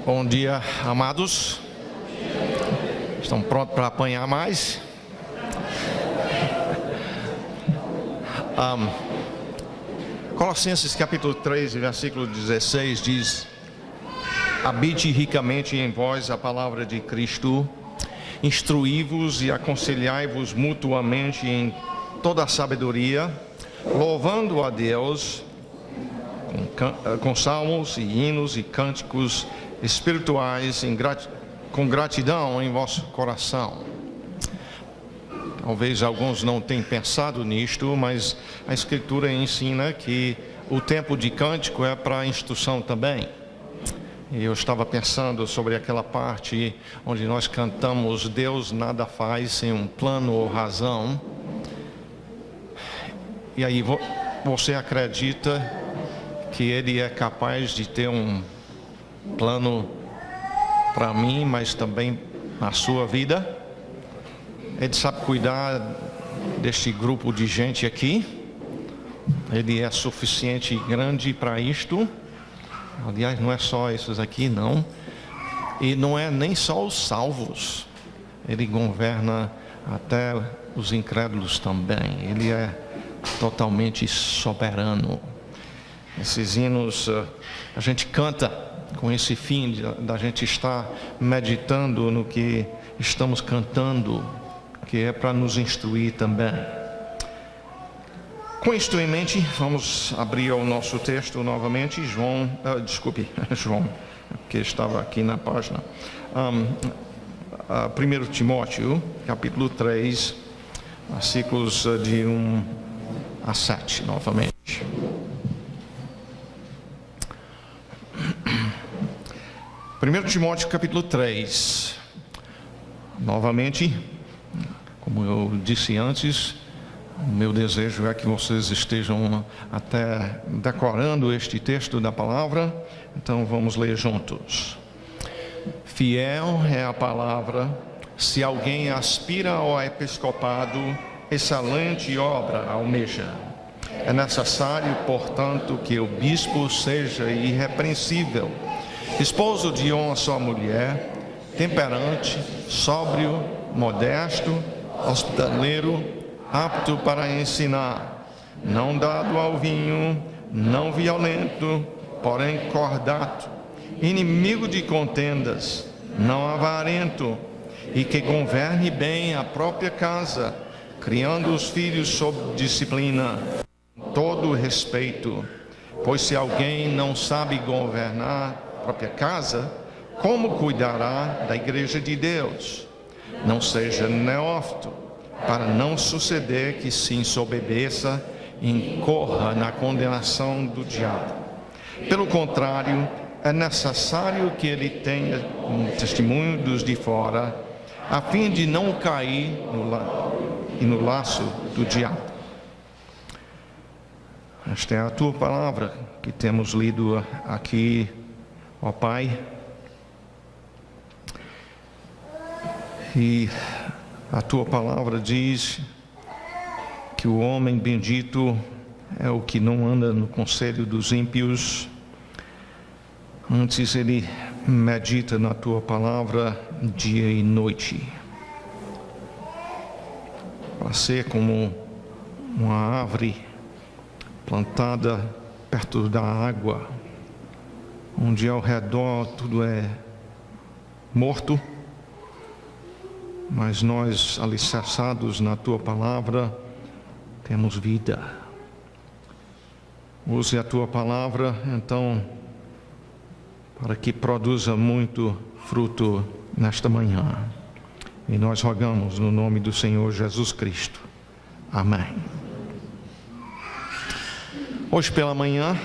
Bom dia, amados. Estão prontos para apanhar mais? Colossenses capítulo 3, versículo 16 diz: habite ricamente em vós a palavra de Cristo, instruí-vos e aconselhai-vos mutuamente em toda a sabedoria, louvando a Deus com salmos e hinos e cânticos espirituais com gratidão em vosso coração. Talvez alguns não tenham pensado nisto, mas a Escritura ensina que o tempo de cântico é para instrução também. E eu estava pensando sobre aquela parte onde nós cantamos: Deus nada faz sem um plano ou razão. E aí você acredita que Ele é capaz de ter um plano para mim, mas também na sua vida? Ele sabe cuidar deste grupo de gente aqui. Ele é suficiente e grande para isto. Aliás, não é só esses aqui, não. E não é nem só os salvos. Ele governa até os incrédulos também. Ele é totalmente soberano. Esses hinos a gente canta com esse fim da gente estar meditando no que estamos cantando, que é para nos instruir também. Com isto em mente, vamos abrir o nosso texto novamente, João, que estava aqui na página, 1 Timóteo, capítulo 3, versículos de 1 a 7, novamente. 1 Timóteo, capítulo 3, novamente, como eu disse antes, o meu desejo é que vocês estejam até decorando este texto da palavra. Então vamos ler juntos. Fiel é a palavra, se alguém aspira ao episcopado, excelente obra almeja. É necessário, portanto, que o bispo seja irrepreensível, esposo de uma só mulher, temperante, sóbrio, modesto, hospitaleiro, apto para ensinar, não dado ao vinho, não violento, porém cordato, inimigo de contendas, não avarento, e que governe bem a própria casa, criando os filhos sob disciplina, com todo respeito. Pois se alguém não sabe governar a própria casa, como cuidará da igreja de Deus? Não seja neófito, para não suceder que se ensoberbeça e incorra na condenação do diabo. Pelo contrário, é necessário que ele tenha um testemunho dos de fora, a fim de não cair no laço do diabo. Esta é a tua palavra que temos lido aqui, ó Pai. E a tua palavra diz que o homem bendito é o que não anda no conselho dos ímpios. Antes ele medita na tua palavra dia e noite, para ser como uma árvore plantada perto da água, onde ao redor tudo é morto, mas nós, alicerçados na tua palavra, temos vida. Use a tua palavra, então, para que produza muito fruto nesta manhã. E nós rogamos no nome do Senhor Jesus Cristo. Amém. Hoje pela manhã,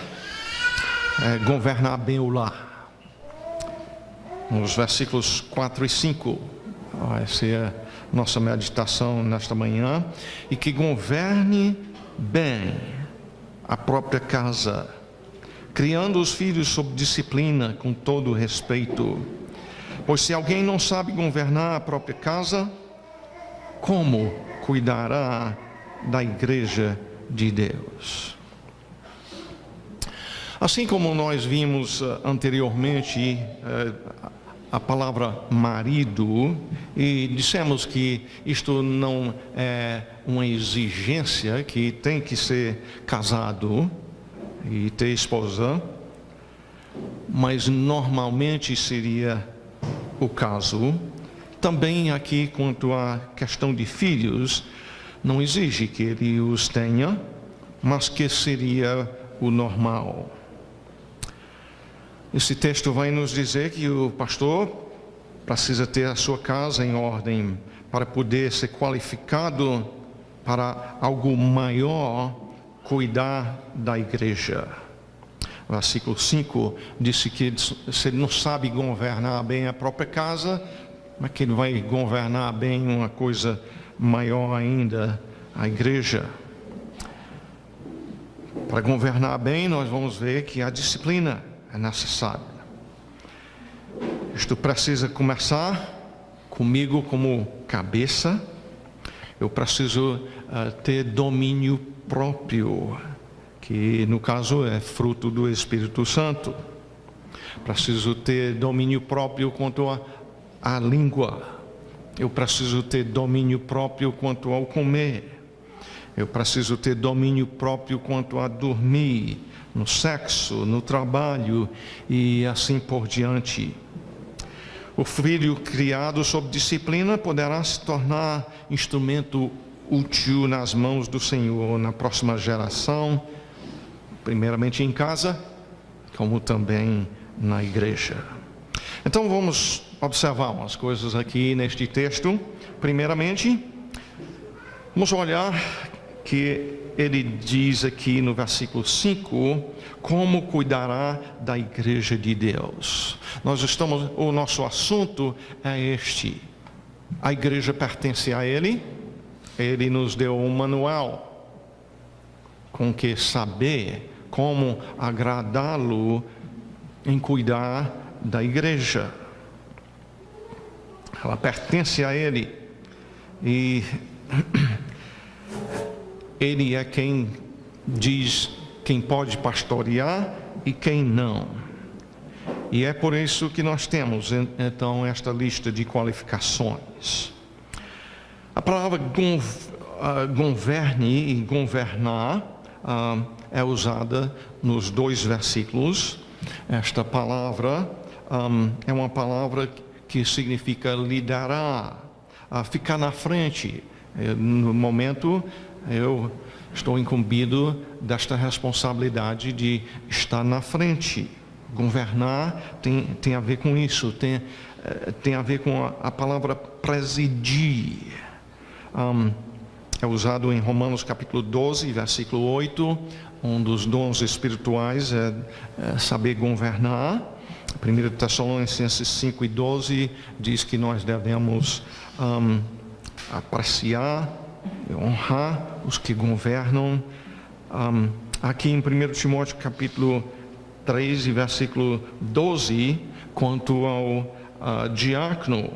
governar bem o lar. Nos versículos 4 e 5. Essa é a nossa meditação nesta manhã. E que governe bem a própria casa, criando os filhos sob disciplina, com todo respeito. Pois se alguém não sabe governar a própria casa, como cuidará da igreja de Deus? Assim como nós vimos anteriormente a palavra marido, e dissemos que isto não é uma exigência, que tem que ser casado e ter esposa, mas normalmente seria o caso. Também aqui, quanto à questão de filhos, não exige que ele os tenha, mas que seria o normal. Esse texto vai nos dizer que o pastor precisa ter a sua casa em ordem para poder ser qualificado para algo maior, cuidar da igreja. Versículo 5 disse que se ele não sabe governar bem a própria casa, mas que ele vai governar bem uma coisa maior ainda, a igreja. Para governar bem, nós vamos ver que a disciplina é necessária. Isto precisa começar comigo como cabeça. Eu preciso ter domínio próprio, que no caso é fruto do Espírito Santo. Preciso ter domínio próprio quanto à língua. Eu preciso ter domínio próprio quanto ao comer. Eu preciso ter domínio próprio quanto a dormir, no sexo, no trabalho e assim por diante. O filho criado sob disciplina poderá se tornar instrumento útil nas mãos do Senhor na próxima geração, primeiramente em casa, como também na igreja. Então vamos observar umas coisas aqui neste texto. Primeiramente, vamos olhar que ele diz aqui no versículo 5, como cuidará da igreja de Deus. O nosso assunto é este. A igreja pertence a ele nos deu um manual com que saber como agradá-lo em cuidar da igreja. Ela pertence a ele e ele é quem diz quem pode pastorear e quem não. E é por isso que nós temos, então, esta lista de qualificações. A palavra governe e governar é usada nos dois versículos. Esta palavra é uma palavra que significa liderar, ficar na frente. No momento, eu estou incumbido desta responsabilidade de estar na frente. Governar tem a ver com isso, tem a ver com a palavra presidir. É usado em Romanos capítulo 12, versículo 8, um dos dons espirituais é saber governar. 1 Tessalonicenses 5 e 12 diz que nós devemos apreciar, honrar os que governam. Aqui em 1 Timóteo capítulo 3 e versículo 12, quanto ao diácono,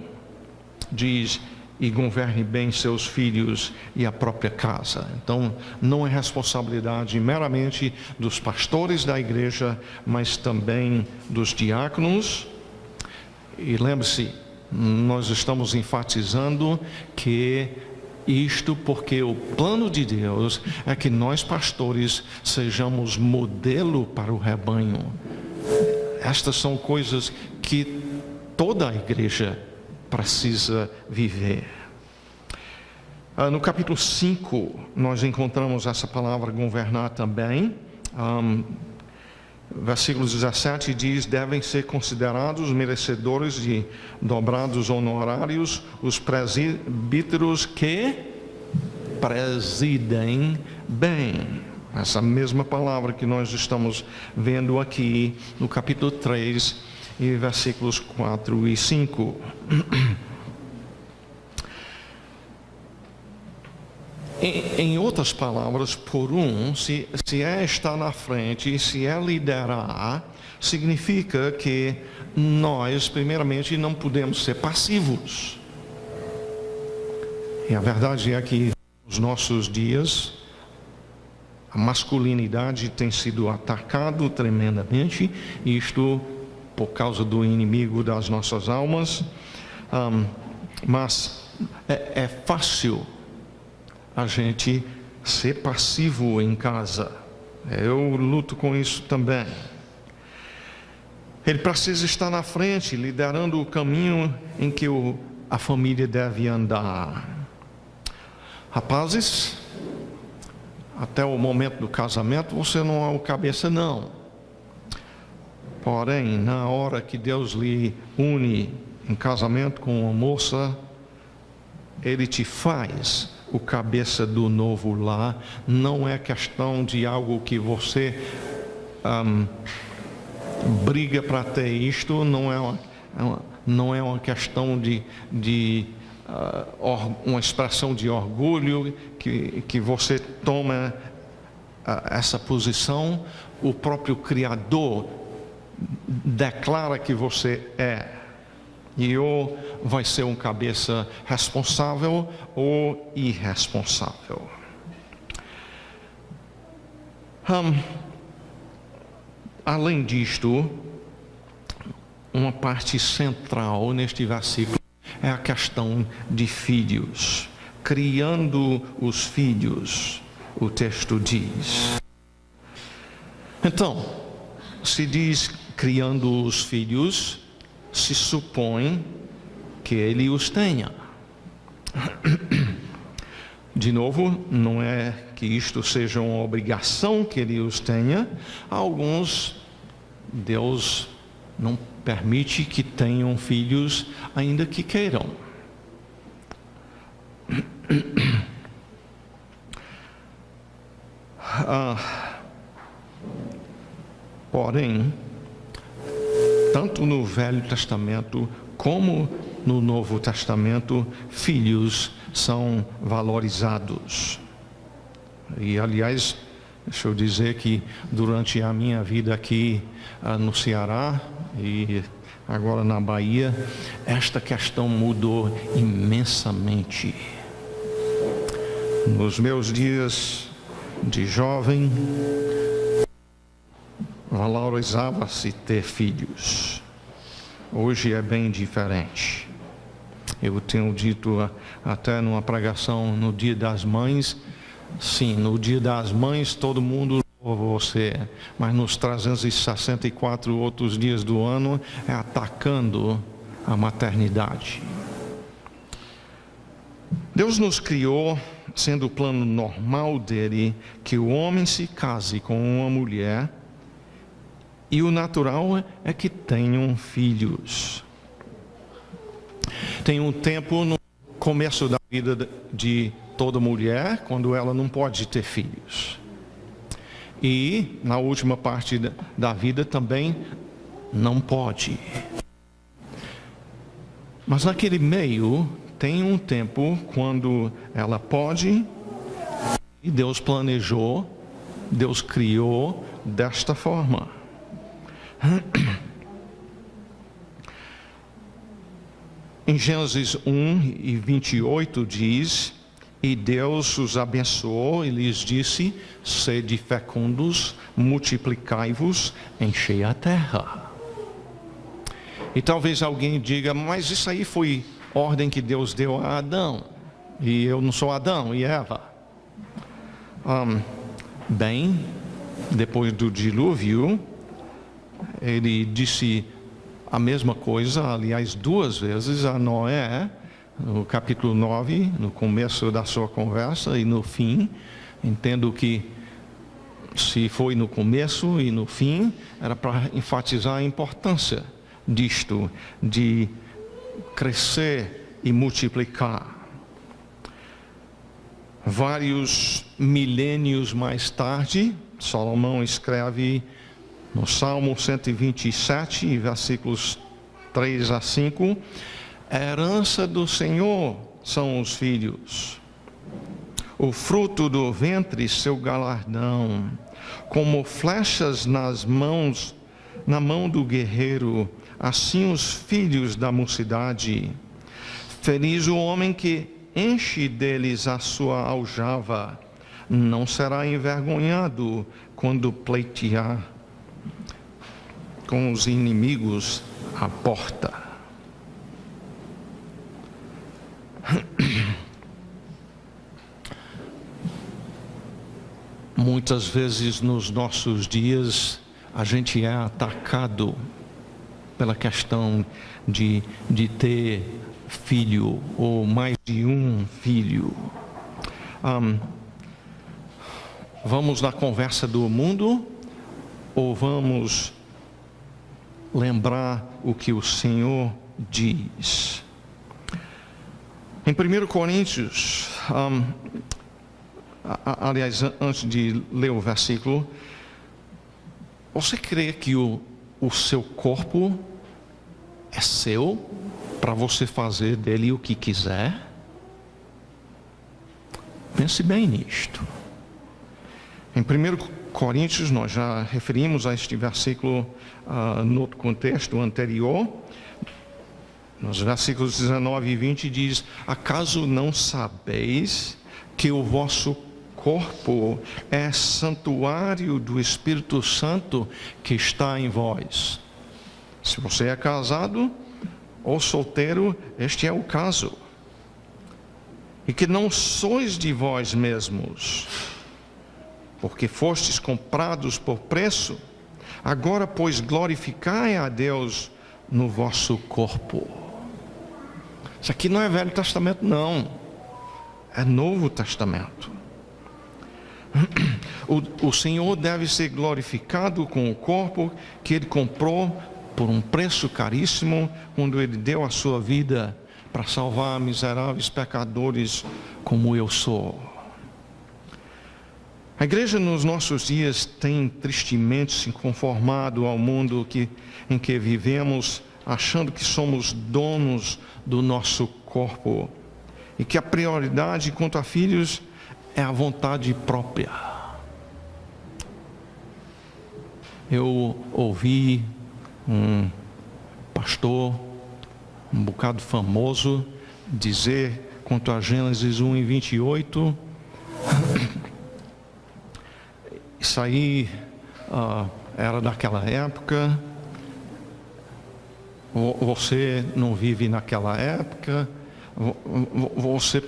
diz: e governe bem seus filhos e a própria casa. Então, não é responsabilidade meramente dos pastores da igreja, mas também dos diáconos. E lembre-se, nós estamos enfatizando que isto porque o plano de Deus é que nós pastores sejamos modelo para o rebanho. Estas são coisas que toda a igreja precisa viver. No capítulo 5, nós encontramos essa palavra governar também. Versículo 17 diz: devem ser considerados merecedores de dobrados honorários os presbíteros que presidem bem. Essa mesma palavra que nós estamos vendo aqui no capítulo 3 e versículos 4 e 5. Em outras palavras, se é estar na frente, se é liderar, significa que nós, primeiramente, não podemos ser passivos. E a verdade é que nos nossos dias, A masculinidade tem sido atacado tremendamente, isto por causa do inimigo das nossas almas, mas é fácil a gente ser passivo em casa. Eu luto com isso também. Ele precisa estar na frente, liderando o caminho em que a família deve andar. Rapazes, até o momento do casamento você não é o cabeça, não. Porém, na hora que Deus lhe une em casamento com uma moça, Ele te faz o cabeça do novo lar. Não é questão de algo que você briga para ter isto, não é uma questão de uma expressão de orgulho que você toma essa posição. O próprio Criador declara que você é, e ou vai ser um cabeça responsável ou irresponsável. Além disto, uma parte central neste versículo é a questão de filhos. Criando os filhos, o texto diz. Então, se diz criando os filhos, se supõe que ele os tenha. De novo, não é que isto seja uma obrigação que ele os tenha. Alguns, Deus não permite que tenham filhos, ainda que queiram. Porém, tanto no Velho Testamento como no Novo Testamento, filhos são valorizados. E, aliás, deixa eu dizer que durante a minha vida aqui no Ceará e agora na Bahia, esta questão mudou imensamente. Nos meus dias de jovem, valorizava-se ter filhos. Hoje é bem diferente. Eu tenho dito até numa pregação no Dia das Mães, sim, no Dia das Mães todo mundo louva você, mas nos 364 outros dias do ano é atacando a maternidade. Deus nos criou sendo o plano normal dele que o homem se case com uma mulher, e o natural é que tenham filhos. Tem um tempo no começo da vida de toda mulher, quando ela não pode ter filhos. E na última parte da vida também não pode. Mas naquele meio tem um tempo quando ela pode, e Deus planejou, Deus criou desta forma. Em Gênesis 1:28 diz: e Deus os abençoou e lhes disse: sede fecundos, multiplicai-vos, enchei a terra. E talvez alguém diga: mas isso aí foi ordem que Deus deu a Adão, e eu não sou Adão e Eva. Bem, depois do dilúvio, ele disse a mesma coisa, aliás, 2 vezes a Noé, no capítulo 9, no começo da sua conversa e no fim. Entendo que se foi no começo e no fim, era para enfatizar a importância disto, de crescer e multiplicar. Vários milênios mais tarde, Salomão escreve no Salmo 127, versículos 3 a 5, a herança do Senhor são os filhos, o fruto do ventre seu galardão, como flechas na mão do guerreiro, assim os filhos da mocidade. Feliz o homem que enche deles a sua aljava, não será envergonhado quando pleitear com os inimigos à porta. Muitas vezes nos nossos dias a gente é atacado pela questão de ter filho ou mais de um filho. Vamos na conversa do mundo ou vamos lembrar o que o Senhor diz? Em 1 Coríntios, aliás, antes de ler o versículo, você crê que o seu corpo é seu para você fazer dele o que quiser? Pense bem nisto. Em 1 Coríntios, nós já referimos a este versículo no outro contexto anterior. Nos versículos 19 e 20 diz: acaso não sabeis que o vosso corpo é santuário do Espírito Santo que está em vós? Se você é casado ou solteiro, este é o caso. E que não sois de vós mesmos, porque fostes comprados por preço. Agora, pois, glorificai a Deus no vosso corpo. Isso aqui não é Velho Testamento, não. É Novo Testamento. O Senhor deve ser glorificado com o corpo que Ele comprou por um preço caríssimo, quando Ele deu a sua vida para salvar miseráveis pecadores como eu sou. A igreja nos nossos dias tem tristemente se conformado ao mundo em que vivemos, achando que somos donos do nosso corpo e que a prioridade quanto a filhos é a vontade própria. Eu ouvi um pastor, um bocado famoso, dizer quanto a Gênesis 1 e 28, isso aí era daquela época. Você não vive naquela época. Você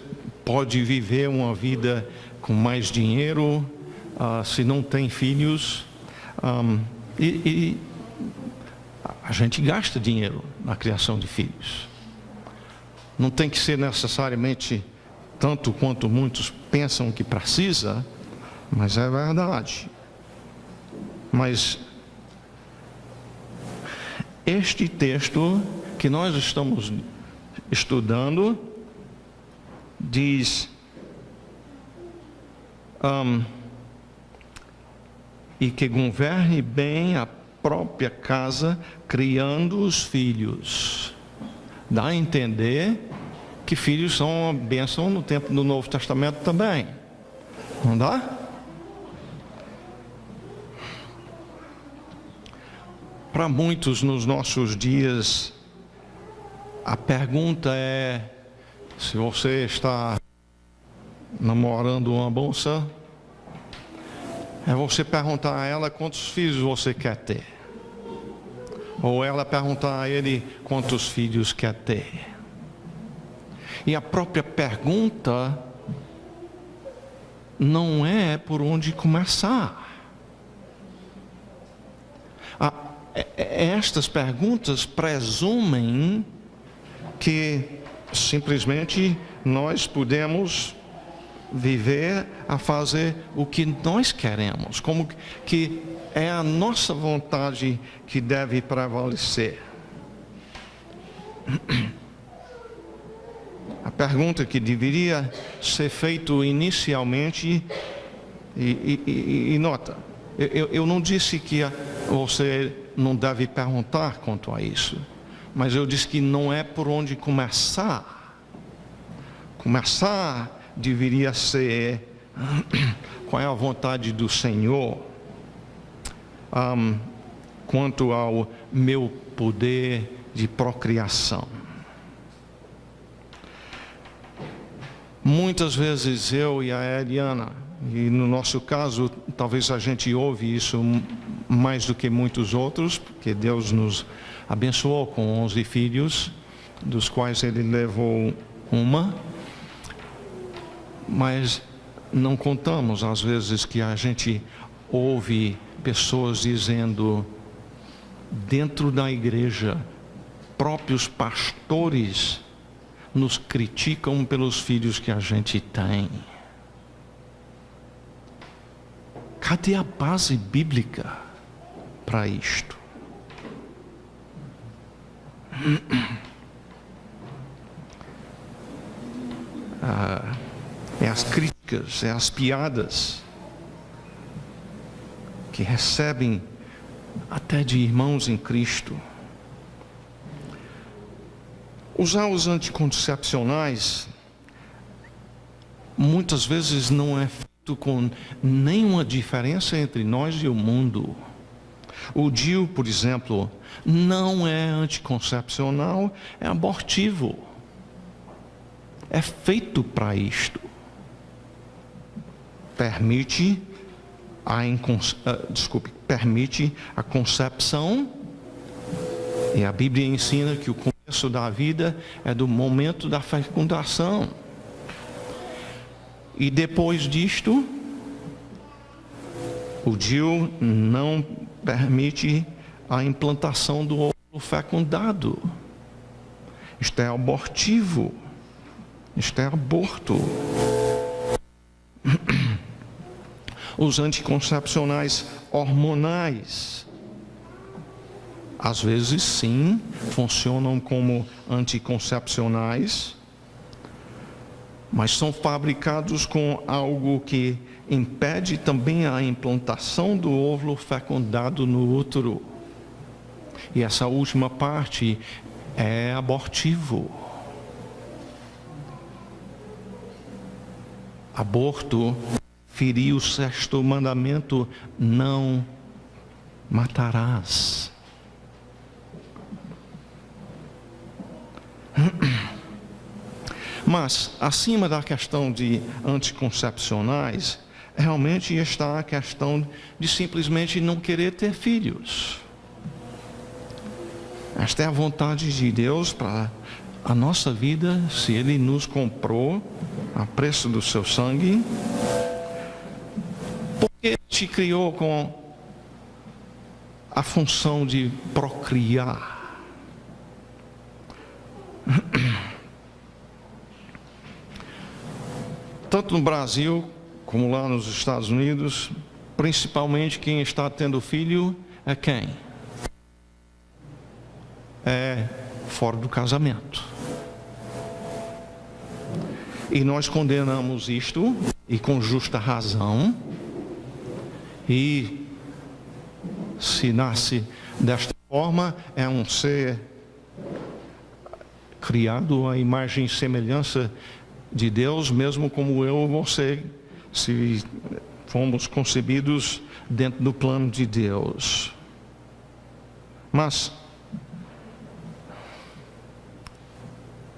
pode viver uma vida com mais dinheiro, se não tem filhos. E a gente gasta dinheiro na criação de filhos. Não tem que ser necessariamente tanto quanto muitos pensam que precisa, mas é verdade. Mas este texto que nós estamos estudando diz: e que governe bem a própria casa, criando os filhos. Dá a entender que filhos são uma bênção no tempo do Novo Testamento também. Não dá? Para muitos nos nossos dias, a pergunta é: se você está namorando uma moça, é você perguntar a ela quantos filhos você quer ter. Ou ela perguntar a ele quantos filhos quer ter. E a própria pergunta não é por onde começar. Estas perguntas presumem que simplesmente nós podemos viver a fazer o que nós queremos, como que é a nossa vontade que deve prevalecer. A pergunta que deveria ser feita inicialmente, e nota, eu não disse que você não deve perguntar quanto a isso, mas eu disse que não é por onde começar. Começar deveria ser: qual é a vontade do Senhor quanto ao meu poder de procriação? Muitas vezes eu e a Eliana E no nosso caso, talvez a gente ouve isso mais do que muitos outros, porque Deus nos abençoou com 11 filhos, dos quais Ele levou uma. Mas não contamos às vezes que a gente ouve pessoas dizendo, dentro da igreja, próprios pastores nos criticam pelos filhos que a gente tem. Cadê a base bíblica para isto? É as críticas, é as piadas que recebem até de irmãos em Cristo. Usar os anticoncepcionais muitas vezes não é feito com nenhuma diferença entre nós e o mundo. O DIU, por exemplo, não é anticoncepcional, é abortivo. É feito para isto. Permite a concepção, e a Bíblia ensina que o começo da vida é do momento da fecundação. E depois disto, o DIU não permite a implantação do óvulo fecundado. Isto é abortivo. Isto é aborto. Os anticoncepcionais hormonais, às vezes sim, funcionam como anticoncepcionais, mas são fabricados com algo que impede também a implantação do óvulo fecundado no útero. E essa última parte é abortivo. Aborto feriu o 6º mandamento: não matarás. Mas, acima da questão de anticoncepcionais, realmente está a questão de simplesmente não querer ter filhos. Esta é a vontade de Deus para a nossa vida, se Ele nos comprou a preço do seu sangue. Porque Ele te criou com a função de procriar. Tanto no Brasil como lá nos Estados Unidos, principalmente quem está tendo filho é quem? É fora do casamento. E nós condenamos isto, e com justa razão. E se nasce desta forma, é um ser criado à imagem e semelhança de Deus, mesmo como eu ou você, se fomos concebidos dentro do plano de Deus. Mas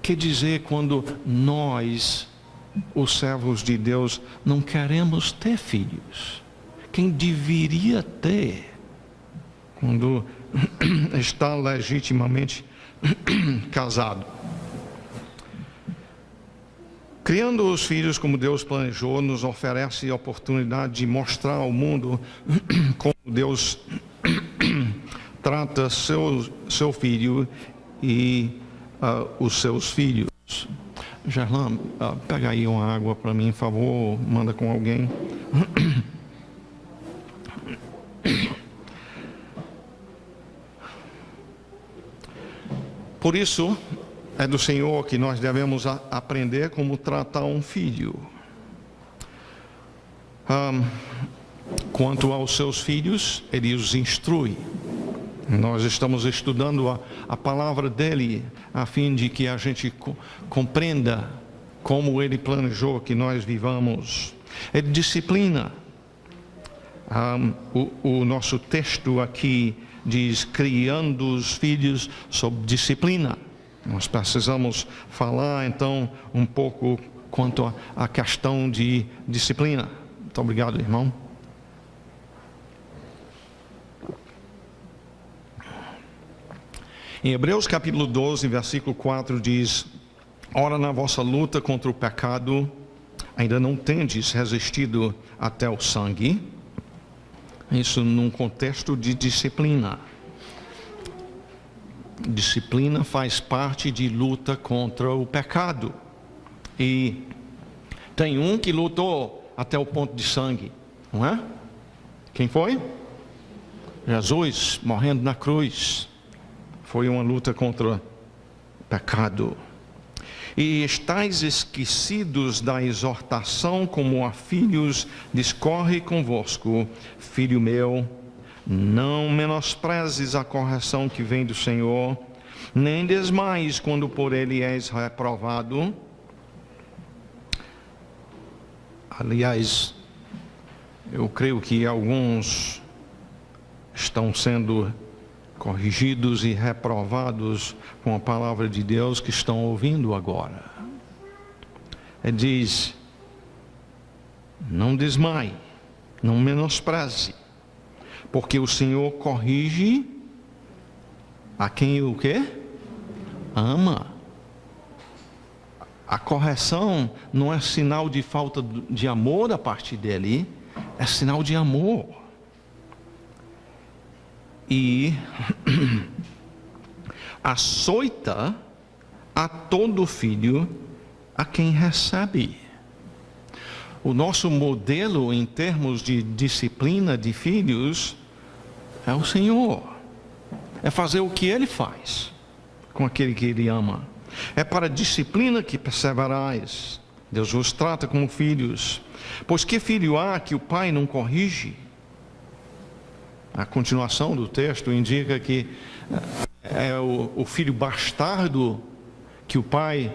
que dizer quando nós, os servos de Deus, não queremos ter filhos? Quem deveria ter, quando está legitimamente casado? Criando os filhos como Deus planejou, nos oferece a oportunidade de mostrar ao mundo como Deus trata seu filho e os seus filhos. Gerlan, pega aí uma água para mim, por favor, manda com alguém. Por isso, é do Senhor que nós devemos aprender como tratar um filho. Quanto aos seus filhos, Ele os instrui. Nós estamos estudando a palavra dEle, a fim de que a gente compreenda como Ele planejou que nós vivamos. Ele disciplina. O nosso texto aqui diz, criando os filhos sob disciplina. Nós precisamos falar então um pouco quanto à questão de disciplina. Muito obrigado, irmão. Em Hebreus capítulo 12, versículo 4 diz: ora, na vossa luta contra o pecado, ainda não tendes resistido até o sangue. Isso num contexto de disciplina. Disciplina faz parte de luta contra o pecado. E tem um que lutou até o ponto de sangue, não é? Quem foi? Jesus, morrendo na cruz. Foi uma luta contra o pecado. E estáis esquecidos da exortação como a filhos, discorre convosco, filho meu, não menosprezes a correção que vem do Senhor, nem desmaies quando por ele és reprovado. Aliás, eu creio que alguns estão sendo corrigidos e reprovados com a palavra de Deus que estão ouvindo agora. Ele diz: não desmaie, não menospreze, porque o Senhor corrige a quem o quê? Ama. A correção não é sinal de falta de amor da parte dele, é sinal de amor. E açoita a todo filho a quem recebe. O nosso modelo em termos de disciplina de filhos é o Senhor. É fazer o que Ele faz com aquele que Ele ama. É para a disciplina que perseverais. Deus vos trata como filhos. Pois que filho há que o pai não corrige? A continuação do texto indica que é o filho bastardo que o pai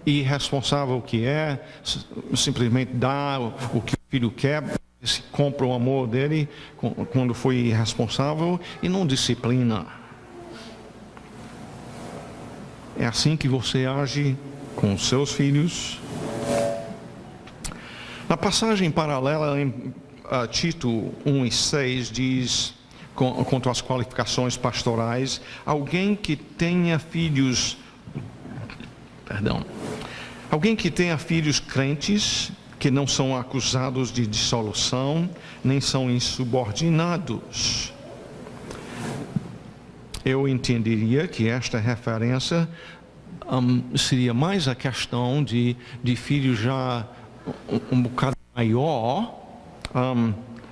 irresponsável que é, simplesmente dá o que o filho quer, se compra o amor dele quando foi irresponsável e não disciplina. É assim que você age com os seus filhos. Na passagem paralela em Tito 1:6 diz, quanto às qualificações pastorais, alguém que tenha filhos crentes, que não são acusados de dissolução, nem são insubordinados. Eu entenderia que esta referência seria mais a questão de filhos já um bocado maior,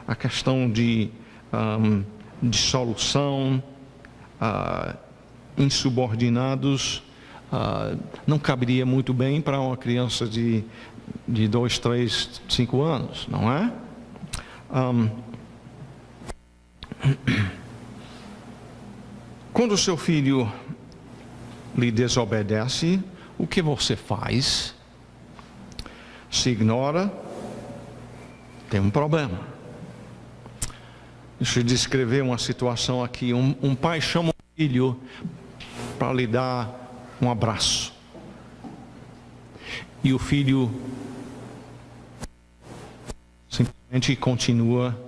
a questão de dissolução, insubordinados, não caberia muito bem para uma criança de 2, 3, 5 anos, não é? Quando o seu filho lhe desobedece, o que você faz? Se ignora, tem um problema. Deixa eu descrever uma situação aqui. Um pai chama o filho para lhe dar um abraço. E o filho simplesmente continua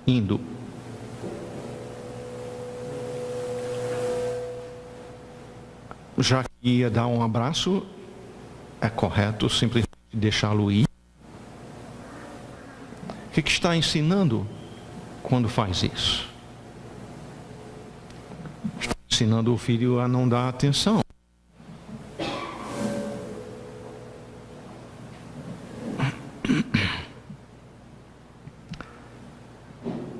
indo. Já que ia dar um abraço, é correto simplesmente deixá-lo ir? O que está ensinando quando faz isso? Está ensinando o filho a não dar atenção.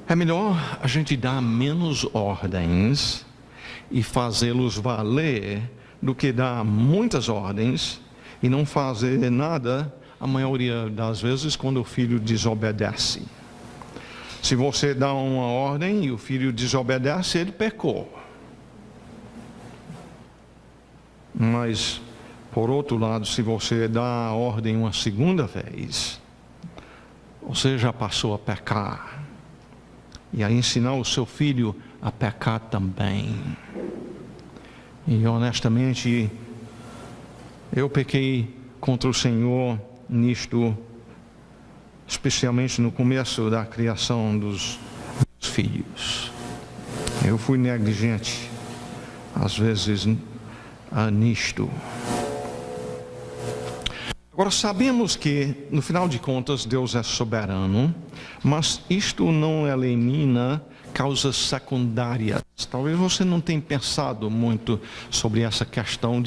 É melhor a gente dar menos ordens e fazê-los valer do que dar muitas ordens e não fazer nada, a maioria das vezes, quando o filho desobedece. Se você dá uma ordem e o filho desobedece, ele pecou. Mas, por outro lado, se você dá a ordem uma segunda vez, você já passou a pecar. E a ensinar o seu filho a pecar também. E honestamente, eu pequei contra o Senhor nisto especialmente no começo da criação dos meus filhos. Eu fui negligente, às vezes, nisto. Agora, sabemos que, no final de contas, Deus é soberano, mas isto não elimina causas secundárias. Talvez você não tenha pensado muito sobre essa questão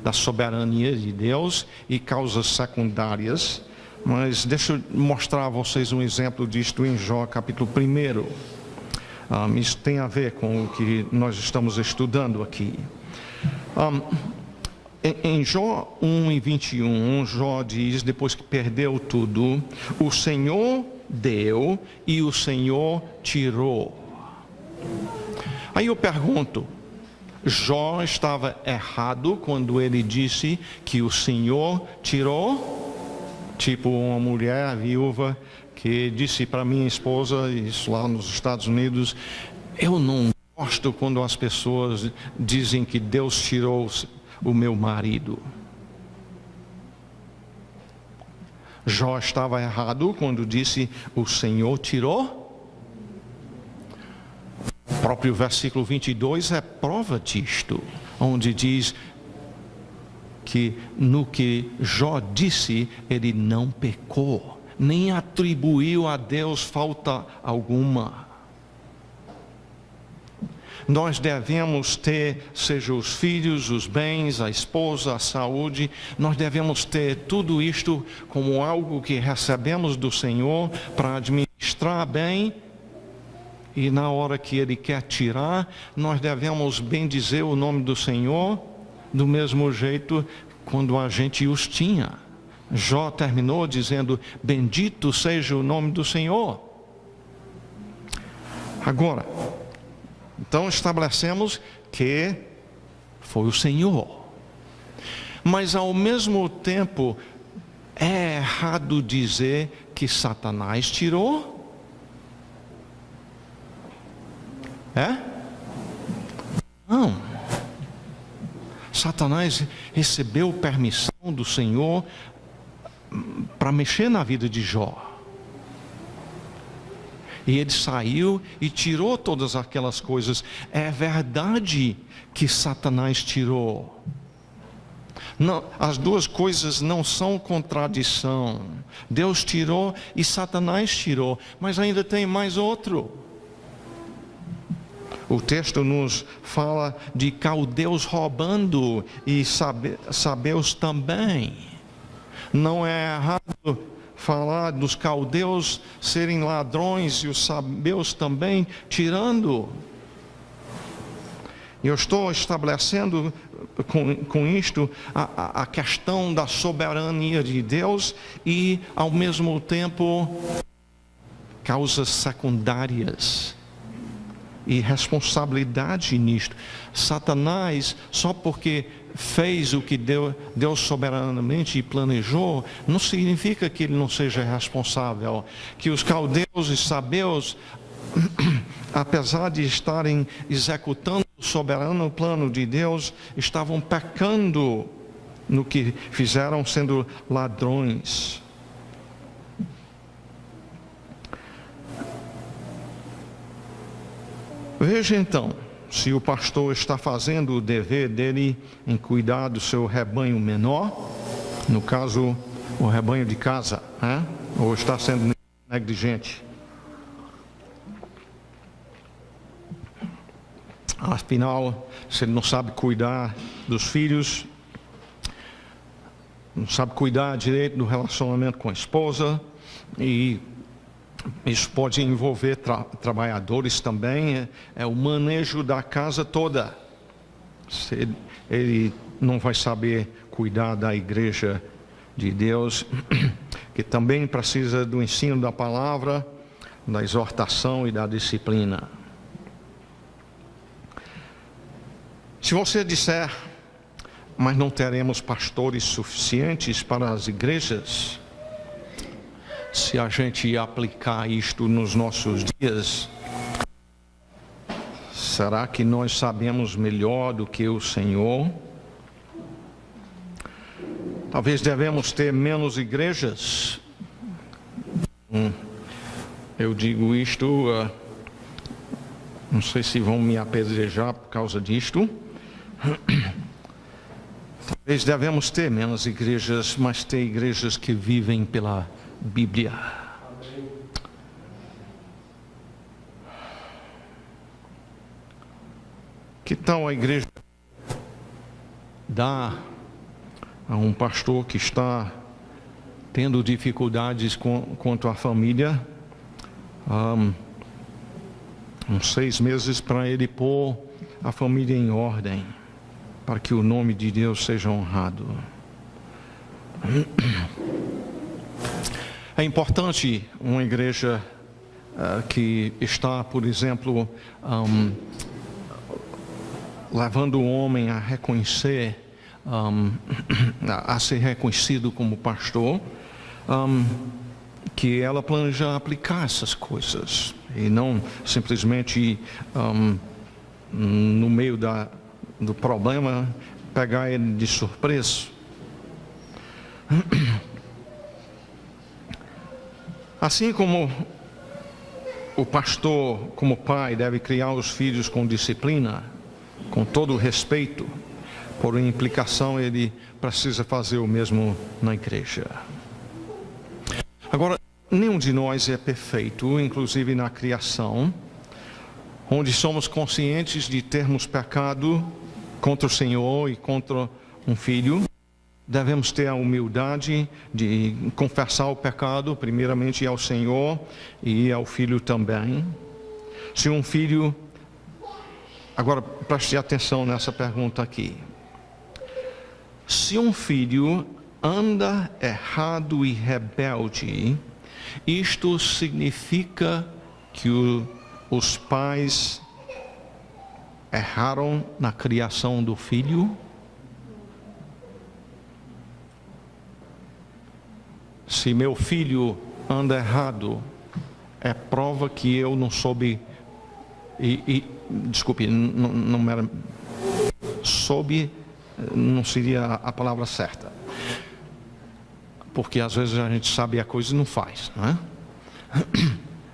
da soberania de Deus e causas secundárias, mas deixa eu mostrar a vocês um exemplo disto em Jó, capítulo 1. Isso tem a ver com o que nós estamos estudando aqui. Em Jó 1:21, Jó diz, depois que perdeu tudo, o Senhor deu e o Senhor tirou. Aí eu pergunto, Jó estava errado quando ele disse que o Senhor tirou? Tipo uma mulher viúva que disse para minha esposa, isso lá nos Estados Unidos, eu não gosto quando as pessoas dizem que Deus tirou o meu marido. Jó estava errado quando disse o Senhor tirou? O próprio versículo 22 é prova disto, onde diz que no que Jó disse, ele não pecou, nem atribuiu a Deus falta alguma. Nós devemos ter, seja os filhos, os bens, a esposa, a saúde, nós devemos ter tudo isto como algo que recebemos do Senhor para administrar bem, e na hora que Ele quer tirar, nós devemos bendizer o nome do Senhor, do mesmo jeito quando a gente os tinha. Jó terminou dizendo, bendito seja o nome do Senhor. Agora, então estabelecemos que foi o Senhor. Mas ao mesmo tempo, é errado dizer que Satanás tirou? É? Não. Satanás recebeu permissão do Senhor para mexer na vida de Jó. E ele saiu e tirou todas aquelas coisas. É verdade que Satanás tirou. Não, as duas coisas não são contradição. Deus tirou e Satanás tirou. Mas ainda tem mais outro. O texto nos fala de caldeus roubando e sabeus também. Não é errado falar dos caldeus serem ladrões e os sabeus também tirando. Eu estou estabelecendo com isto a questão da soberania de Deus e ao mesmo tempo causas secundárias e responsabilidade nisto. Satanás, só porque fez o que Deus soberanamente planejou, não significa que ele não seja responsável. Que os caldeus e sabeus, apesar de estarem executando o soberano plano de Deus, estavam pecando no que fizeram, sendo ladrões. Veja então, se o pastor está fazendo o dever dele em cuidar do seu rebanho menor, no caso, o rebanho de casa, ou está sendo negligente. Afinal, se ele não sabe cuidar dos filhos, não sabe cuidar direito do relacionamento com a esposa, e isso pode envolver trabalhadores também, é o manejo da casa toda. Se ele não vai saber cuidar da igreja de Deus, que também precisa do ensino da palavra, da exortação e da disciplina. Se você disser, mas não teremos pastores suficientes para as igrejas, se a gente aplicar isto nos nossos dias, será que nós sabemos melhor do que o Senhor? Talvez devemos ter menos igrejas, Eu digo isto, não sei se vão me apedrejar por causa disto. Talvez devemos ter menos igrejas, mas ter igrejas que vivem pela Bíblia. Que tal a igreja dar a um pastor que está tendo dificuldades quanto à família, uns 6 meses para ele pôr a família em ordem, para que o nome de Deus seja honrado. É importante uma igreja que está, por exemplo, levando o homem a reconhecer, a ser reconhecido como pastor, que ela planeja aplicar essas coisas e não simplesmente no meio do problema pegar ele de surpresa. Assim como o pastor, como pai, deve criar os filhos com disciplina, com todo o respeito, por implicação ele precisa fazer o mesmo na igreja. Agora, nenhum de nós é perfeito, inclusive na criação, onde somos conscientes de termos pecado contra o Senhor e contra um filho. Devemos ter a humildade de confessar o pecado, primeiramente ao Senhor e ao filho também. Se um filho... Agora, preste atenção nessa pergunta aqui. Se um filho anda errado e rebelde, isto significa que os pais erraram na criação do filho? Se meu filho anda errado, é prova que eu não soube, desculpe, não era, soube, não seria a palavra certa. Porque às vezes a gente sabe a coisa e não faz, não é?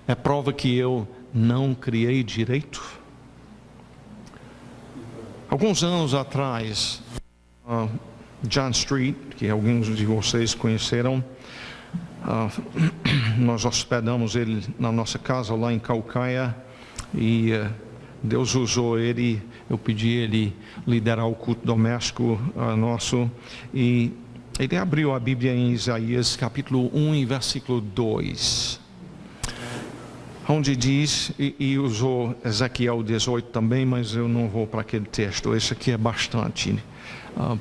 É prova que eu não criei direito. Alguns anos atrás, John Street, que alguns de vocês conheceram, nós hospedamos ele na nossa casa lá em Caucaia e Deus usou ele, eu pedi ele liderar o culto doméstico nosso e ele abriu a Bíblia em Isaías capítulo 1 e versículo 2, onde diz, e usou Ezequiel 18 também, mas eu não vou para aquele texto, esse aqui é bastante,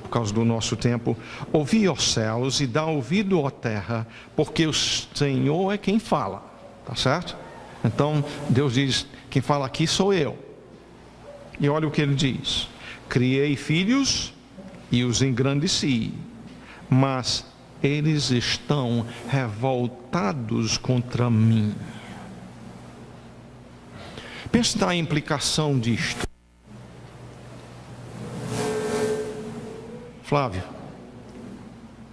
por causa do nosso tempo. Ouvi os céus e dá ouvido à terra, porque o Senhor é quem fala, tá certo? Então Deus diz, quem fala aqui sou eu. E olha o que ele diz: criei filhos e os engrandeci, mas eles estão revoltados contra mim. Pense na implicação disto. Flávio,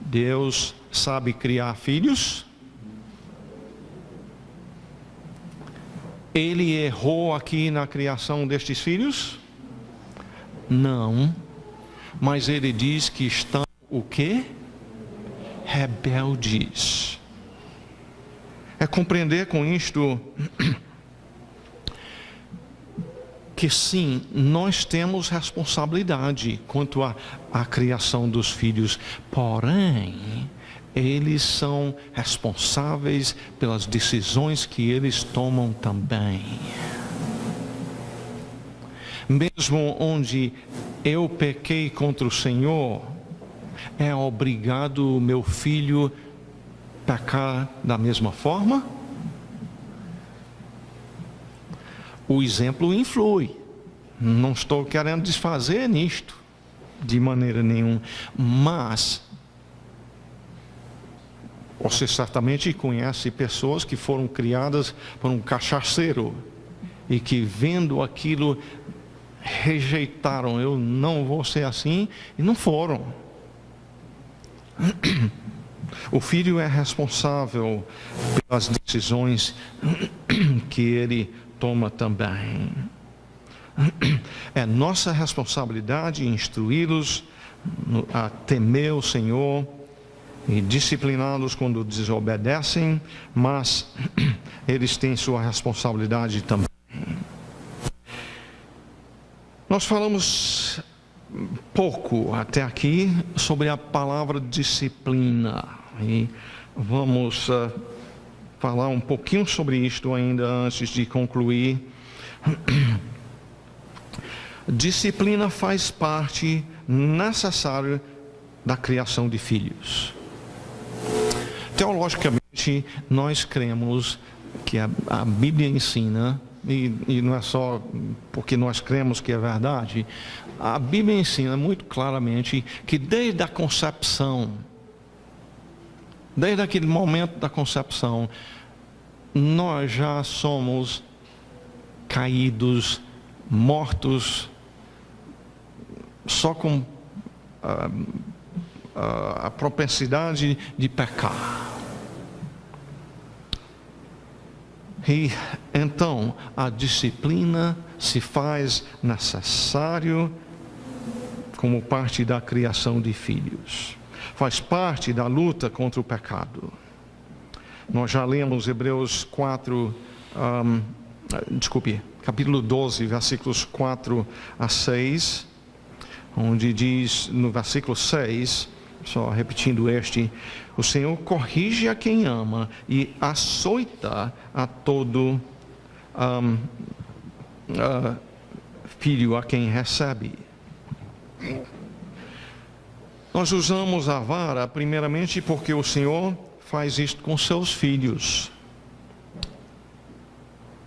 Deus sabe criar filhos? Ele errou aqui na criação destes filhos? Não, mas ele diz que estão o quê? Rebeldes. É compreender com isto que sim, nós temos responsabilidade quanto à criação dos filhos, porém, eles são responsáveis pelas decisões que eles tomam também. Mesmo onde eu pequei contra o Senhor, é obrigado o meu filho pecar da mesma forma? O exemplo influi. Não estou querendo desfazer nisto de maneira nenhuma, mas você certamente conhece pessoas que foram criadas por um cachaceiro e que, vendo aquilo, rejeitaram. Eu não vou ser assim, e não foram. O filho é responsável pelas decisões que ele toma também. É nossa responsabilidade instruí-los a temer o Senhor e discipliná-los quando desobedecem, mas eles têm sua responsabilidade também. Nós falamos pouco até aqui sobre a palavra disciplina e vamos falar um pouquinho sobre isto ainda antes de concluir. Disciplina faz parte necessária da criação de filhos. Teologicamente, nós cremos que a Bíblia ensina, e não é só porque nós cremos que é verdade, a Bíblia ensina muito claramente que desde a concepção, desde aquele momento da concepção, nós já somos caídos, mortos, só com a propensidade de pecar. E então a disciplina se faz necessário como parte da criação de filhos. Faz parte da luta contra o pecado. Nós já lemos Hebreus 4, capítulo 12, versículos 4 a 6, onde diz no versículo 6, só repetindo o Senhor corrige a quem ama e açoita a todo filho a quem recebe. Nós usamos a vara primeiramente porque o Senhor faz isto com seus filhos.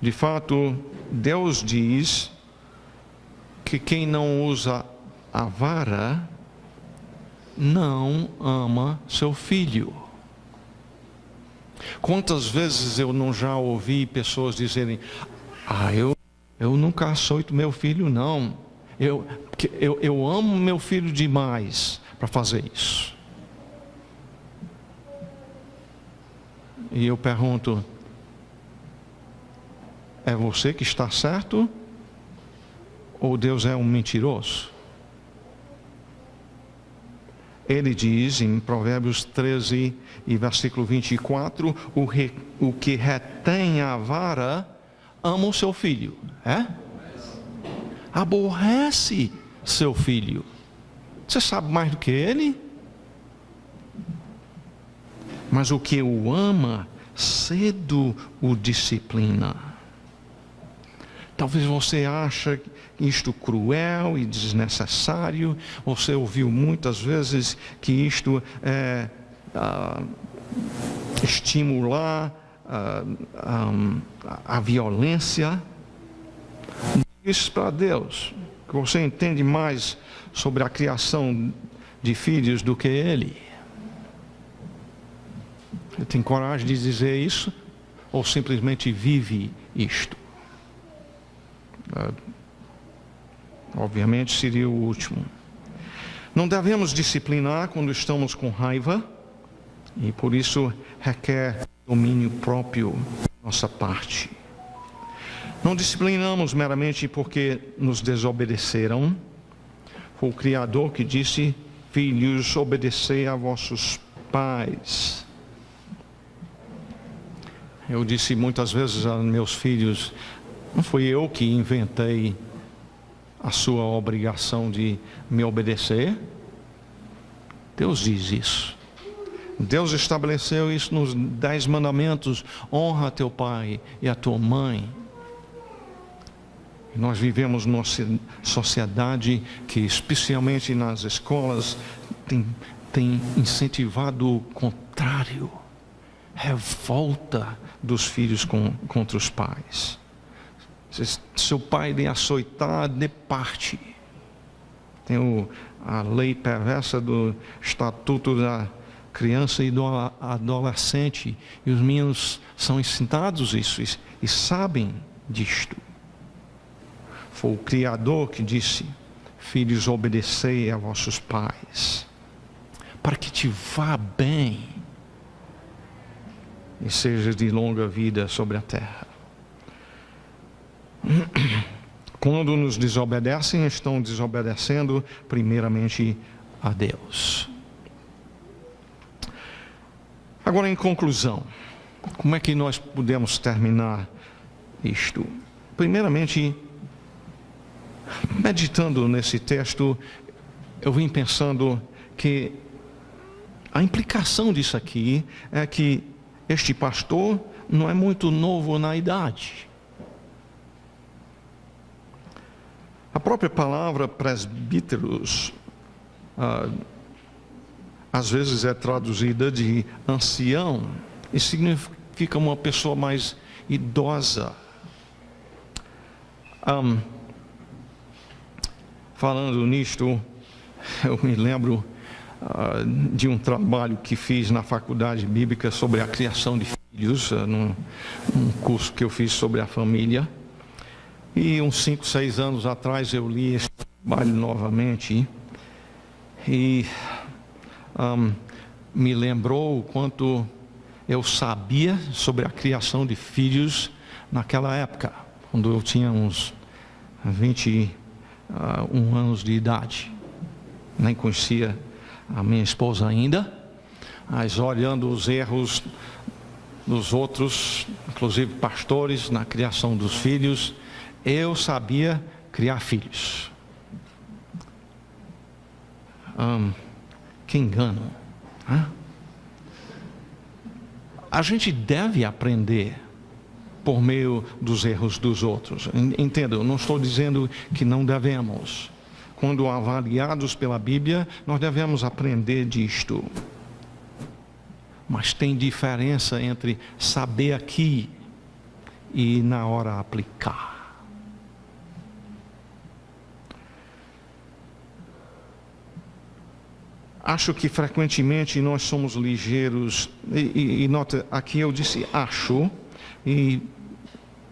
De fato, Deus diz que quem não usa a vara não ama seu filho. Quantas vezes eu não já ouvi pessoas dizerem: eu nunca açoito meu filho, não. Eu amo meu filho demais para fazer isso. E eu pergunto: é você que está certo? Ou Deus é um mentiroso? Ele diz em Provérbios 13 e versículo 24, o que retém a vara ama o seu filho. Aborrece seu filho. Você sabe mais do que ele? Mas o que o ama, cedo o disciplina. Talvez você ache isto cruel e desnecessário. Você ouviu muitas vezes que isto é estimular a violência. Diz para Deus que você entende mais sobre a criação de filhos do que Ele. Você tem coragem de dizer isso? Ou simplesmente vive isto? Obviamente seria o último. Não devemos disciplinar quando estamos com raiva, e por isso requer domínio próprio da nossa parte. Não disciplinamos meramente porque nos desobedeceram. Foi o Criador que disse: filhos, obedecei a vossos pais. Eu disse muitas vezes a meus filhos: não fui eu que inventei a sua obrigação de me obedecer. Deus diz isso. Deus estabeleceu isso nos 10 mandamentos: honra a teu pai e a tua mãe. Nós vivemos numa sociedade que, especialmente nas escolas, tem incentivado o contrário. Revolta dos filhos contra os pais. Se seu pai lhe açoitar, dê parte. Tem a lei perversa do Estatuto da Criança e do Adolescente, e os meninos são ensinados isso e sabem disto. Foi o Criador que disse: filhos, obedecei a vossos pais, para que te vá bem e sejas de longa vida sobre a terra. Quando nos desobedecem, estão desobedecendo primeiramente a Deus. Agora, em conclusão, como é que nós podemos terminar isto? Primeiramente, meditando nesse texto, eu vim pensando que a implicação disso aqui é que este pastor não é muito novo na idade. A própria palavra presbíteros, às vezes é traduzida de ancião, e significa uma pessoa mais idosa. Falando nisto, eu me lembro de um trabalho que fiz na faculdade bíblica sobre a criação de filhos, num curso que eu fiz sobre a família. E uns 5, 6 anos atrás eu li esse trabalho novamente e me lembrou o quanto eu sabia sobre a criação de filhos naquela época, quando eu tinha uns 21 anos de idade. Nem conhecia a minha esposa ainda, mas olhando os erros dos outros, inclusive pastores, na criação dos filhos, eu sabia criar filhos. Que engano. A gente deve aprender por meio dos erros dos outros. Entenda, eu não estou dizendo que não devemos. Quando avaliados pela Bíblia, nós devemos aprender disto. Mas tem diferença entre saber aqui e na hora aplicar. Acho que frequentemente nós somos ligeiros, e nota, aqui eu disse acho, e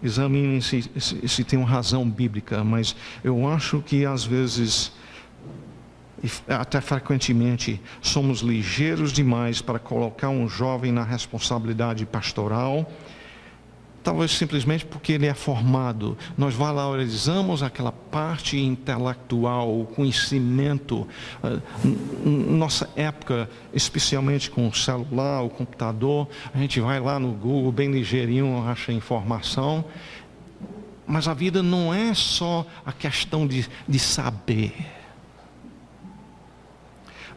examinem se tem uma razão bíblica, mas eu acho que às vezes, até frequentemente, somos ligeiros demais para colocar um jovem na responsabilidade pastoral, talvez simplesmente porque ele é formado. Nós valorizamos aquela parte intelectual, o conhecimento. Nossa época, especialmente com o celular, o computador, a gente vai lá no Google, bem ligeirinho, acha informação. Mas a vida não é só a questão de saber.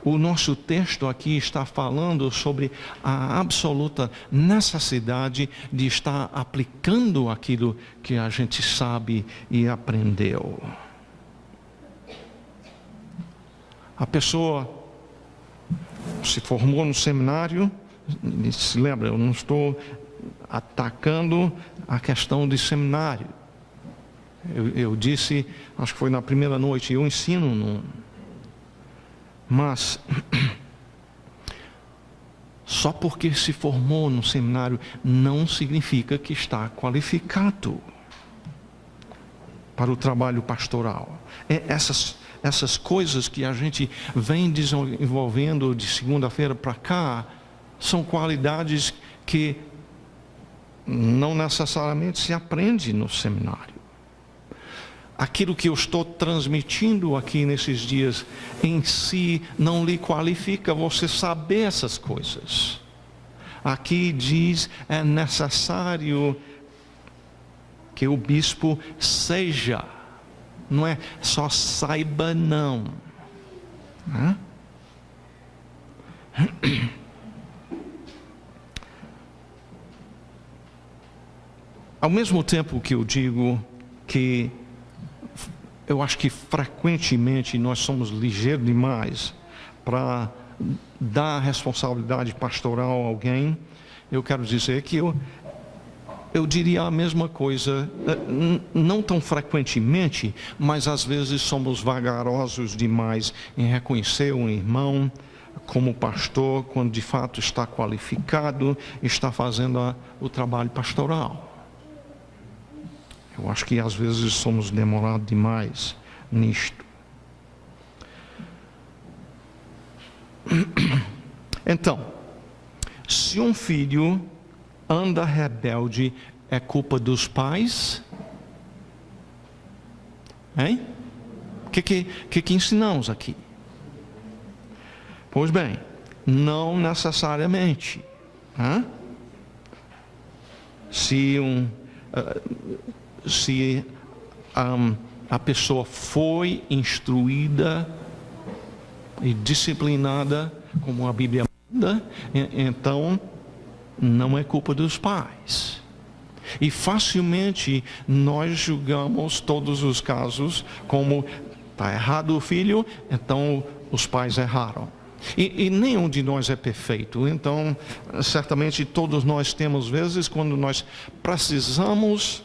O nosso texto aqui está falando sobre a absoluta necessidade de estar aplicando aquilo que a gente sabe e aprendeu. A pessoa se formou no seminário, se lembra, eu não estou atacando a questão de seminário. Eu disse, acho que foi na primeira noite, eu ensino mas só porque se formou no seminário não significa que está qualificado para o trabalho pastoral. Essas coisas que a gente vem desenvolvendo de segunda-feira para cá são qualidades que não necessariamente se aprende no seminário. Aquilo que eu estou transmitindo aqui nesses dias em si não lhe qualifica você saber essas coisas. Aqui diz, é necessário que o bispo seja, não é só saiba não. Ao mesmo tempo que eu digo que eu acho que frequentemente nós somos ligeiros demais para dar a responsabilidade pastoral a alguém, eu quero dizer que eu diria a mesma coisa, não tão frequentemente, mas às vezes somos vagarosos demais em reconhecer um irmão como pastor, quando de fato está qualificado, está fazendo o trabalho pastoral. Eu acho que às vezes somos demorados demais nisto. Então, se um filho anda rebelde é culpa dos pais? Hein? O que ensinamos aqui? Pois bem, não necessariamente. Se a pessoa foi instruída e disciplinada como a Bíblia manda, então não é culpa dos pais. E facilmente nós julgamos todos os casos como está errado o filho, então os pais erraram. E nenhum de nós é perfeito. Então, certamente todos nós temos vezes quando nós precisamos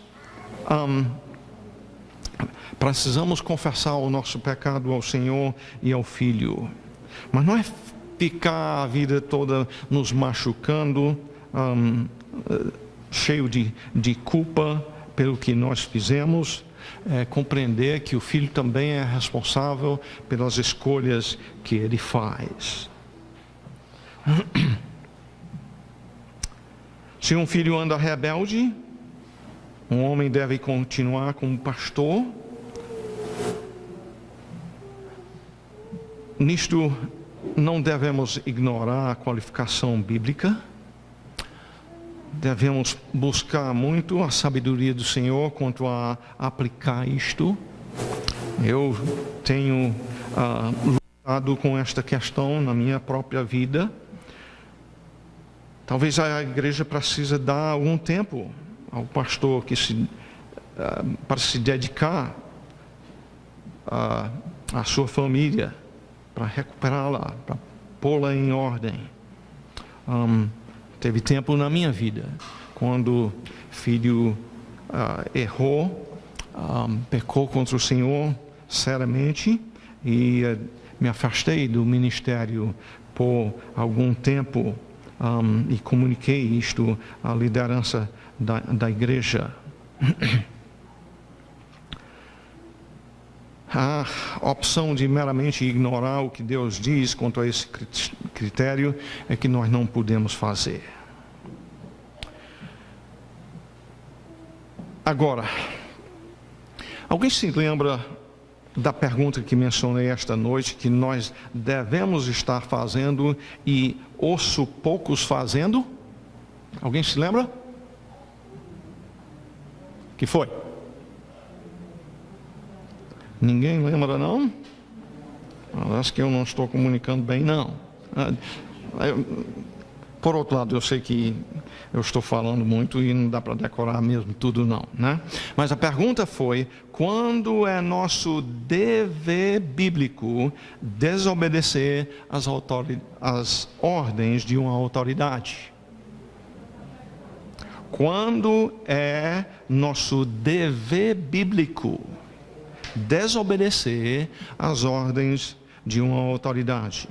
confessar o nosso pecado ao Senhor e ao Filho. Mas não é ficar a vida toda nos machucando, cheio de culpa pelo que nós fizemos. Compreender que o filho também é responsável pelas escolhas que ele faz. Se um filho anda rebelde, um homem deve continuar como pastor. Nisto, não devemos ignorar a qualificação bíblica. Devemos buscar muito a sabedoria do Senhor quanto a aplicar isto. Eu tenho lutado com esta questão na minha própria vida. Talvez a igreja precise dar algum tempo ao pastor para se dedicar à sua família, para recuperá-la, para pô-la em ordem. Teve tempo na minha vida, quando filho errou, pecou contra o Senhor seriamente, e me afastei do ministério por algum tempo, e comuniquei isto à liderança da igreja. A opção de meramente ignorar o que Deus diz quanto a esse critério é que nós não podemos fazer. Agora, alguém se lembra da pergunta que mencionei esta noite, que nós devemos estar fazendo e ouço poucos fazendo? Alguém se lembra? Que foi? Ninguém lembra, não? Acho que eu não estou comunicando bem, não. Por outro lado, eu sei que eu estou falando muito e não dá para decorar mesmo tudo, não, né? Mas a pergunta foi: quando é nosso dever bíblico desobedecer as ordens de uma autoridade? Quando é nosso dever bíblico desobedecer as ordens de uma autoridade?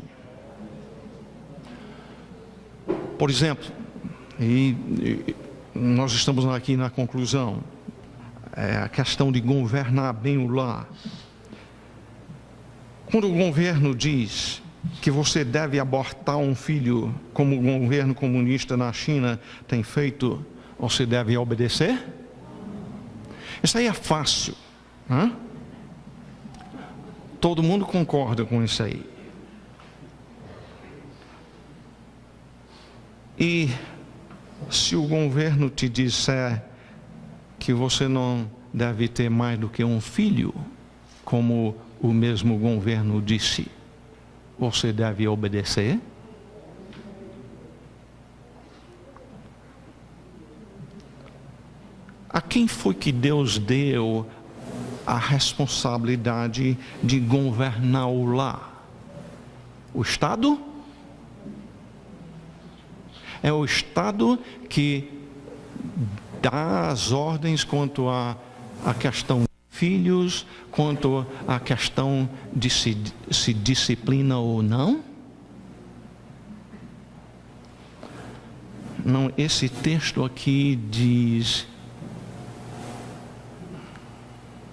Por exemplo, e nós estamos aqui na conclusão, a questão de governar bem o lar. Quando o governo diz que você deve abortar um filho, como o governo comunista na China tem feito, você deve obedecer? Isso aí é fácil, né? Todo mundo concorda com isso aí. E se o governo te disser que você não deve ter mais do que um filho, como o mesmo governo disse, você deve obedecer? A quem foi que Deus deu a responsabilidade de governar o lar? O Estado? É o Estado que dá as ordens quanto à questão de filhos, quanto à questão de se disciplina ou não? Não, esse texto aqui diz: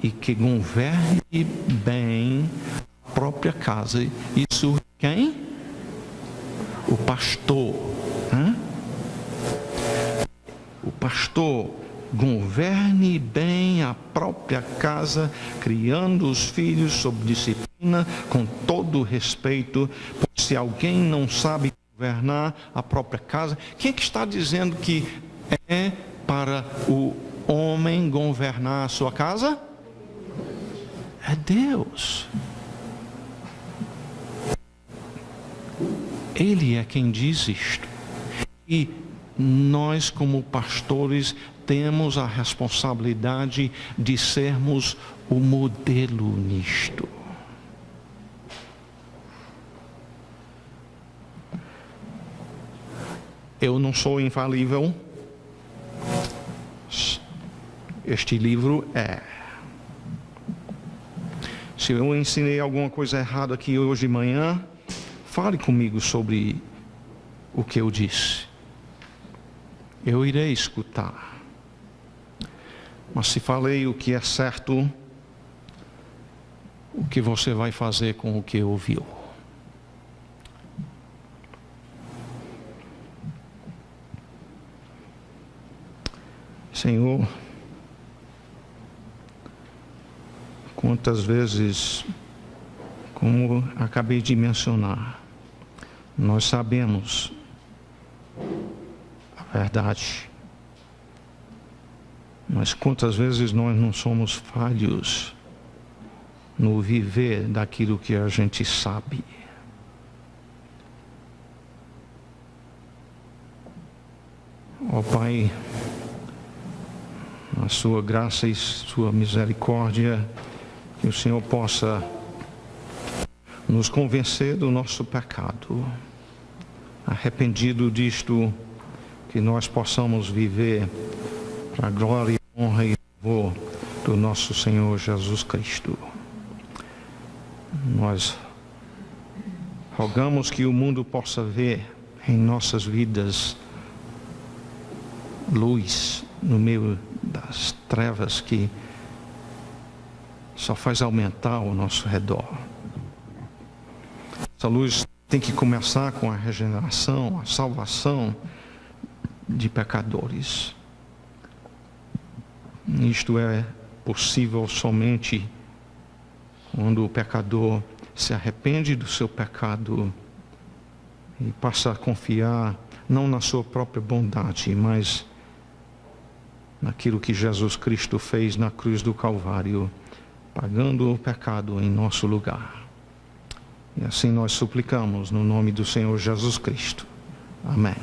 e que governe bem a própria casa. Isso quem? O pastor. pastor governe bem a própria casa, criando os filhos sob disciplina, com todo respeito, pois se alguém não sabe governar a própria casa, quem é que está dizendo que é para o homem governar a sua casa? É Deus. Ele é quem diz isto. E nós, como pastores, temos a responsabilidade de sermos o modelo nisto. Eu não sou infalível. Este livro é. Se eu ensinei alguma coisa errada aqui hoje de manhã, fale comigo sobre o que eu disse. Eu irei escutar. Mas se falei o que é certo, o que você vai fazer com o que ouviu? Senhor, quantas vezes, como acabei de mencionar, nós sabemos a verdade, mas quantas vezes nós não somos falhos no viver daquilo que a gente sabe. Ó Pai, na sua graça e sua misericórdia, que o Senhor possa nos convencer do nosso pecado, arrependido disto, que nós possamos viver para a glória, honra e louvor do nosso Senhor Jesus Cristo. Nós rogamos que o mundo possa ver em nossas vidas luz no meio das trevas que só faz aumentar ao nosso redor. Essa luz tem que começar com a regeneração, a salvação de pecadores. Isto é possível somente quando o pecador se arrepende do seu pecado e passa a confiar não na sua própria bondade, mas naquilo que Jesus Cristo fez na cruz do Calvário, pagando o pecado em nosso lugar. E assim nós suplicamos no nome do Senhor Jesus Cristo. Amém.